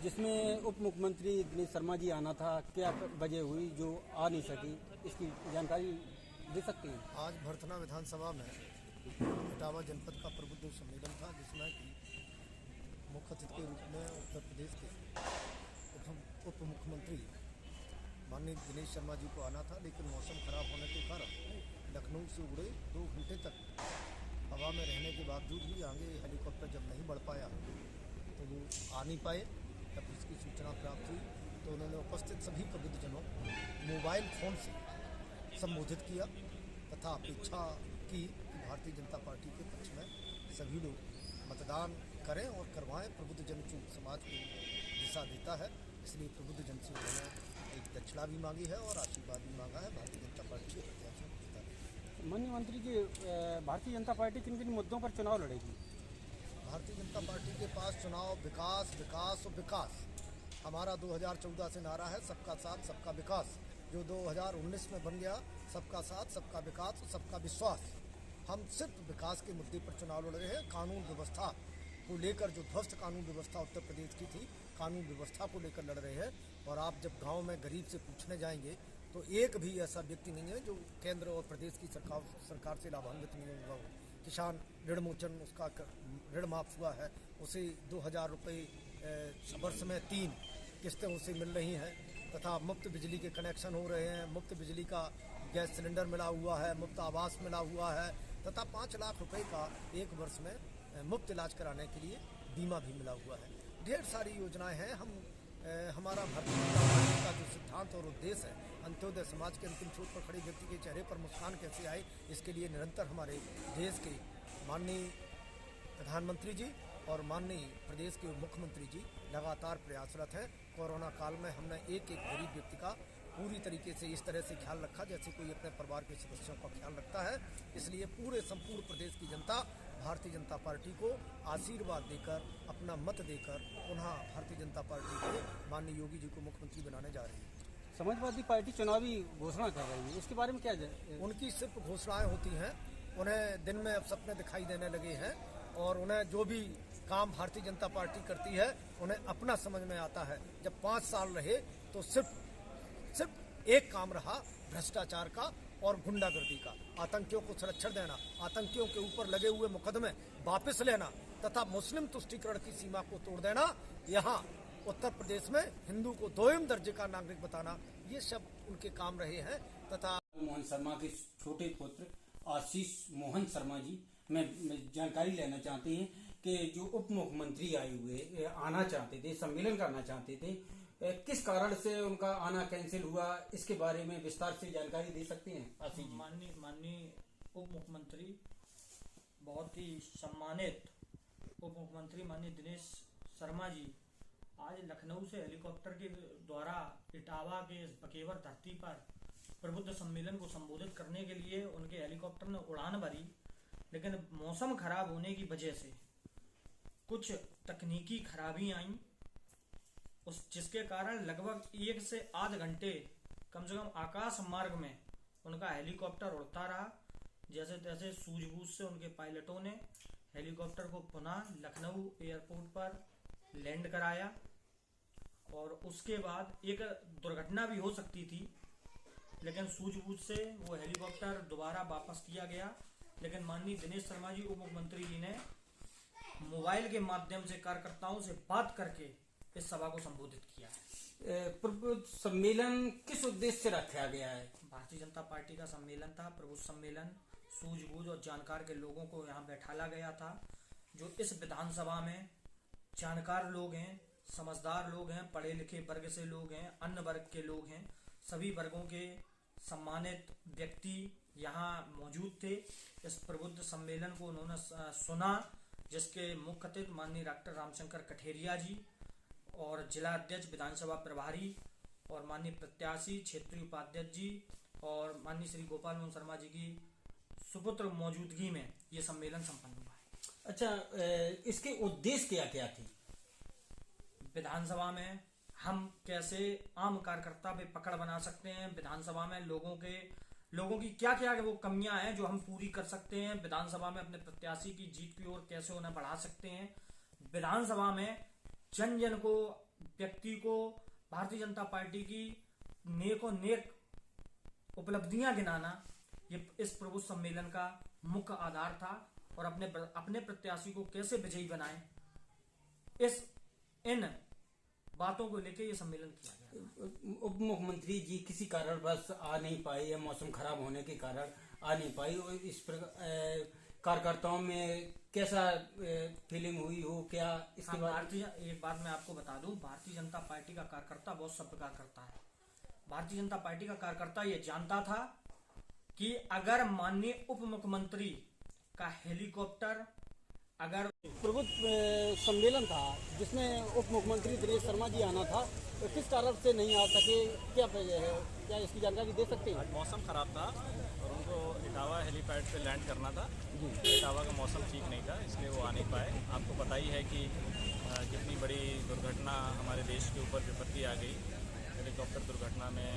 जिसमें उप मुख्यमंत्री दिनेश शर्मा जी आना था, क्या वजह हुई जो आ नहीं सकी, इसकी जानकारी दे सकते हैं? आज भरथना विधानसभा में इटावा जनपद का प्रबुद्ध सम्मेलन था, जिसमें कि मुख्य अतिथि के रूप में उत्तर प्रदेश के उप मुख्यमंत्री माननीय दिनेश शर्मा जी को आना था, लेकिन मौसम खराब होने के कारण लखनऊ से उड़े 2 घंटे तक हवा में रहने के बावजूद भी आगे हेलीकॉप्टर जब नहीं बढ़ पाया तो वो आ नहीं पाए। तब इसकी सूचना प्राप्त हुई तो उन्होंने उपस्थित सभी प्रबुद्धजनों मोबाइल फ़ोन से संबोधित किया तथा अपेक्षा की कि भारतीय जनता पार्टी के पक्ष में सभी लोग मतदान करें और करवाएं। प्रबुद्धजन जो समाज को दिशा देता है, इसलिए प्रबुद्धजन से उन्होंने एक दक्षिणा भी मांगी है और आशीर्वाद भी मांगा है भारतीय जनता पार्टी के प्रत्याशियों को जिताने के लिए। माननीय मंत्री जी, भारतीय जनता पार्टी किन किन मुद्दों पर चुनाव लड़ेगी? भारतीय जनता पार्टी के पास चुनाव विकास विकास और विकास। हमारा 2014 से नारा है सबका साथ सबका विकास, जो 2019 में बन गया सबका साथ सबका विकास और सबका विश्वास। हम सिर्फ विकास के मुद्दे पर चुनाव लड़ रहे हैं। कानून व्यवस्था को लेकर जो ध्वस्त कानून व्यवस्था उत्तर प्रदेश की थी, कानून व्यवस्था को लेकर लड़ रहे हैं। और आप जब गांव में गरीब से पूछने जाएंगे तो एक भी ऐसा व्यक्ति नहीं है जो केंद्र और प्रदेश की सरकार से लाभान्वित नहीं हुआ हो। किसान ऋण मोचन, उसका ऋण माफ हुआ है, उसे 2000 रुपये वर्ष में 3 किस्तें उसे मिल रही हैं तथा मुफ्त बिजली के कनेक्शन हो रहे हैं, मुफ्त बिजली का गैस सिलेंडर मिला हुआ है, मुफ्त आवास मिला हुआ है तथा 5 लाख रुपए का एक वर्ष में मुफ्त इलाज कराने के लिए बीमा भी मिला हुआ है। ढेर सारी योजनाएं हैं। हमारा भारतीय जनता पार्टी का जो सिद्धांत और उद्देश्य है, अंत्योदय समाज के अंतिम छोर पर खड़े व्यक्ति के चेहरे पर मुस्कान कैसे आए, इसके लिए निरंतर हमारे देश के माननीय प्रधानमंत्री जी और माननीय प्रदेश के मुख्यमंत्री जी लगातार प्रयासरत हैं। कोरोना काल में हमने एक गरीब व्यक्ति का पूरी तरीके से इस तरह से ख्याल रखा जैसे कोई अपने परिवार के सदस्यों का ख्याल रखता है। इसलिए पूरे संपूर्ण प्रदेश की जनता भारतीय जनता पार्टी को आशीर्वाद देकर, अपना मत देकर पुनः भारतीय जनता पार्टी को माननीय योगी जी को मुख्यमंत्री बनाने जा रही है। समाजवादी पार्टी चुनावी घोषणा कर रही है, इसके बारे में क्या उनकी सिर्फ घोषणाएं होती हैं। उन्हें दिन में अब सपने दिखाई देने लगे हैं और उन्हें जो भी काम भारतीय जनता पार्टी करती है उन्हें अपना समझ में आता है। जब 5 साल रहे तो सिर्फ एक काम रहा, भ्रष्टाचार का और गुंडागर्दी का। आतंकियों को संरक्षण देना, आतंकियों के ऊपर लगे हुए मुकदमे वापस लेना तथा मुस्लिम तुष्टीकरण की सीमा को तोड़ देना। यहाँ उत्तर प्रदेश में हिंदू को 2ym दर्जे का नागरिक बताना, ये सब उनके काम रहे हैं। तथा मोहन शर्मा के छोटे पुत्र आशीष मोहन शर्मा जी मैं जानकारी लेना चाहते हैं कि जो उप मुख्यमंत्री आए हुए आना चाहते थे, सम्मेलन करना चाहते थे, किस कारण से उनका आना कैंसिल हुआ, इसके बारे में विस्तार से जानकारी दे सकते हैं आशीष जी? माननीय उप मुख्यमंत्री, बहुत ही सम्मानित उप मुख्यमंत्री माननीय दिनेश शर्मा जी आज लखनऊ से हेलीकॉप्टर के द्वारा इटावा के बकेवर धरती पर प्रबुद्ध सम्मेलन को संबोधित करने के लिए उनके हेलीकॉप्टर ने उड़ान भरी, लेकिन मौसम खराब होने की वजह से कुछ तकनीकी खराबी आई, जिसके कारण लगभग 1 से आध घंटे कम से कम आकाश मार्ग में उनका हेलीकॉप्टर उड़ता रहा। जैसे तैसे सूझबूझ से उनके पायलटों ने हेलीकॉप्टर को पुनः लखनऊ एयरपोर्ट पर लैंड कराया और उसके बाद एक दुर्घटना भी हो सकती थी, लेकिन सूझबूझ से वो हेलीकॉप्टर दोबारा वापस किया गया। लेकिन माननीय दिनेश शर्मा जी उप मुख्यमंत्री जी ने मोबाइल के माध्यम से कार्यकर्ताओं से बात करके इस सभा को संबोधित किया है। प्रबुद्ध सम्मेलन किस उद्देश्य से रखा गया है? भारतीय जनता पार्टी का सम्मेलन था, प्रबुद्ध सम्मेलन। सूझबूझ और जानकार के लोगों को यहाँ बैठाला गया था, जो इस विधानसभा में जानकार लोग हैं, समझदार लोग हैं, पढ़े लिखे वर्ग से लोग हैं, अन्य वर्ग के लोग हैं, सभी वर्गों के सम्मानित व्यक्ति यहाँ मौजूद थे। इस प्रबुद्ध सम्मेलन को उन्होंने सुना, जिसके मुख्य अतिथि माननीय डॉक्टर रामशंकर कठेरिया जी और जिला अध्यक्ष, विधानसभा प्रभारी और माननीय प्रत्याशी, क्षेत्रीय उपाध्यक्ष जी और माननीय श्री गोपाल मोहन शर्मा जी की सुपुत्र मौजूदगी में ये सम्मेलन संपन्न हुआ है। अच्छा, इसके उद्देश्य क्या क्या थे? विधानसभा में हम कैसे आम कार्यकर्ता पे पकड़ बना सकते हैं, विधानसभा में लोगों की क्या क्या वो कमियां हैं जो हम पूरी कर सकते हैं, विधानसभा में अपने प्रत्याशी की जीत की ओर कैसे उन्हें बढ़ा सकते हैं, विधानसभा में जन जन को व्यक्ति को भारतीय जनता पार्टी की नेकों नेक उपलब्धियां गिनाना ये इस प्रबुद्ध सम्मेलन का मुख्य आधार था। और अपने प्रत्याशी को कैसे विजयी बनाएं, इन बातों को लेकर ये सम्मेलन किया गया। उप मुख्यमंत्री जी किसी कारणवश आ नहीं पाए या मौसम खराब होने के कारण आ नहीं पाई, और इस प्रकार कार्यकर्ताओं में कैसा फीलिंग हुई हो क्या इसके बाद? एक बात मैं आपको बता दूं, भारतीय जनता पार्टी का कार्यकर्ता बहुत सभ्य कार्यकर्ता है। भारतीय जनता पार्टी का कार्यकर्ता ये जानता था कि अगर माननीय उप मुख्यमंत्री का हेलीकॉप्टर अगर प्रबुद्ध सम्मेलन था जिसमें उप मुख्यमंत्री दिनेश शर्मा जी आना था, तो किस कारण से नहीं आ सके, क्या वजह है, क्या इसकी जानकारी दे सकते हैं? आज मौसम खराब था और उनको इटावा हेलीपैड पे लैंड करना था। इटावा का मौसम ठीक नहीं था, इसलिए वो आ नहीं पाए। आपको पता ही है कि कितनी बड़ी दुर्घटना हमारे देश के ऊपर विपत्ति आ गई। हेलीकॉप्टर दुर्घटना में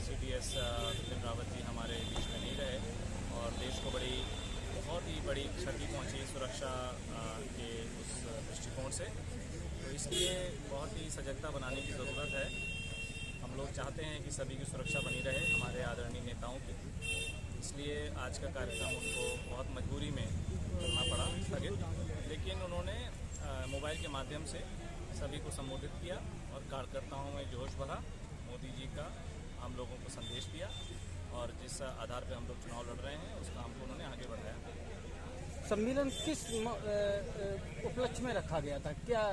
CDS बिपिन रावत जी हमारे बीच में नहीं रहे और देश को बहुत ही बड़ी क्षति पहुंची सुरक्षा के उस दृष्टिकोण से। तो इसलिए बहुत ही सजगता बनाने की ज़रूरत है। हम लोग चाहते हैं कि सभी की सुरक्षा बनी रहे, हमारे आदरणीय नेताओं की। इसलिए आज का कार्यक्रम उनको बहुत मजबूरी में करना पड़ा स्थगित, लेकिन उन्होंने मोबाइल के माध्यम से सभी को संबोधित किया और कार्यकर्ताओं में जोश भरा। मोदी जी का हम लोगों को संदेश दिया और जिस आधार पर हम लोग चुनाव लड़ रहे हैं उस काम को उन्होंने आगे बढ़ाया। सम्मेलन किस उपलक्ष्य में रखा गया था, क्या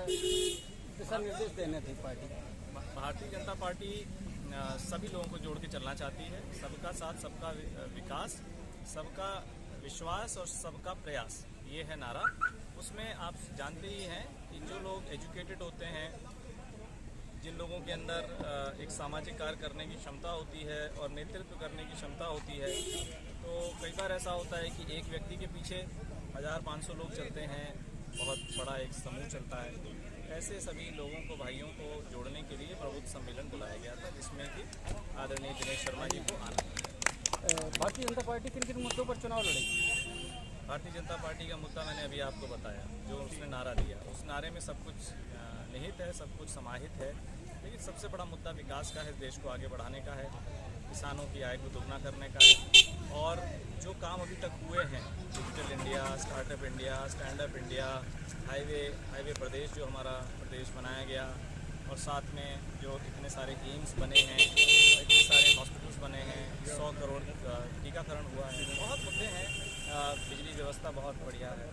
दिशा निर्देश देने थे पार्टी? भारतीय जनता पार्टी सभी लोगों को जोड़ के चलना चाहती है। सबका साथ, सबका विकास, सबका विश्वास और सबका प्रयास, ये है नारा। उसमें आप जानते ही हैं कि जो लोग एजुकेटेड होते हैं, जिन लोगों के अंदर एक सामाजिक कार्य करने की क्षमता होती है और नेतृत्व करने की क्षमता होती है, तो कई बार ऐसा होता है कि एक व्यक्ति के पीछे 1000-500 लोग चलते हैं, बहुत बड़ा एक समूह चलता है। ऐसे सभी लोगों को, भाइयों को जोड़ने के लिए प्रबुद्ध सम्मेलन बुलाया गया था, जिसमें कि आदरणीय दिनेश शर्मा जी को आना। भारतीय जनता पार्टी किन किन मुद्दों पर चुनाव लड़ेगी? भारतीय जनता पार्टी का मुद्दा मैंने अभी आपको बताया, जो उसने नारा दिया, उस नारे में सब कुछ निहित है, सब कुछ समाहित है। लेकिन सबसे बड़ा मुद्दा विकास का है, देश को आगे बढ़ाने का है, किसानों की आय को दोगुना करने का है। और जो काम अभी तक हुए हैं, digital India, startup India, stand up India, highway प्रदेश जो हमारा प्रदेश बनाया गया, और साथ में जो इतने सारे एम्स बने हैं, इतने सारे हॉस्पिटल्स बने हैं, 100 करोड़ टीकाकरण हुआ है, बहुत मुद्दे हैं। बिजली व्यवस्था बहुत बढ़िया है।